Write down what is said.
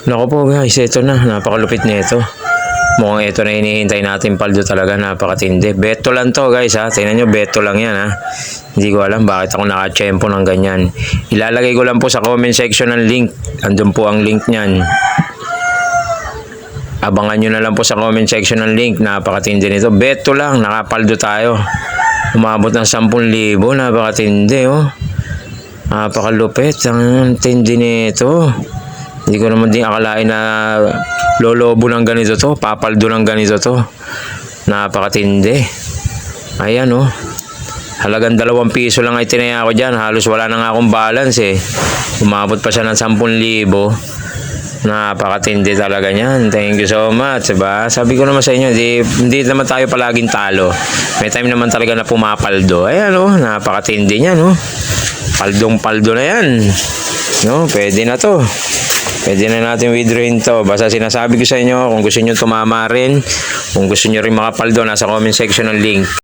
Naku po guys, ito na. Napakalupit nito. Mukhang ito na hinihintay natin paldo talaga. Napakatindi. Beto lang to guys ha. Tingnan nyo, beto lang yan ha. Hindi ko alam bakit ako nakachempo ng ganyan. Ilalagay ko lang po sa comment section ng link. Andun po ang link nyan. Abangan nyo na lang po sa comment section ng link. Napakatindi nito. Beto lang. Nakapaldo tayo. Umabot ng 10,000. Napakatindi oh. Napakalupit. Ang tindi nito. Hindi ko naman din akalain na lolobo ng ganito to. Papaldo ng ganito to. Napakatindi. Ayan oh. Halagang 2 piso lang ay tinaya ko dyan. Halos wala na nga akong balance eh. Umabot pa siya ng 10,000. Napakatindi talaga niyan. Thank you so much. Diba? Sabi ko naman sa inyo, hindi naman tayo palaging talo. May time naman talaga na pumapaldo. Ayan oh. Napakatindi niyan oh. Paldong-paldo na yan. No, pwede na to. Pwede na natin withdrawin to. Basta sinasabi ko sa inyo, kung gusto nyo tumama rin, kung gusto nyo rin makapaldo, nasa comment section ng link.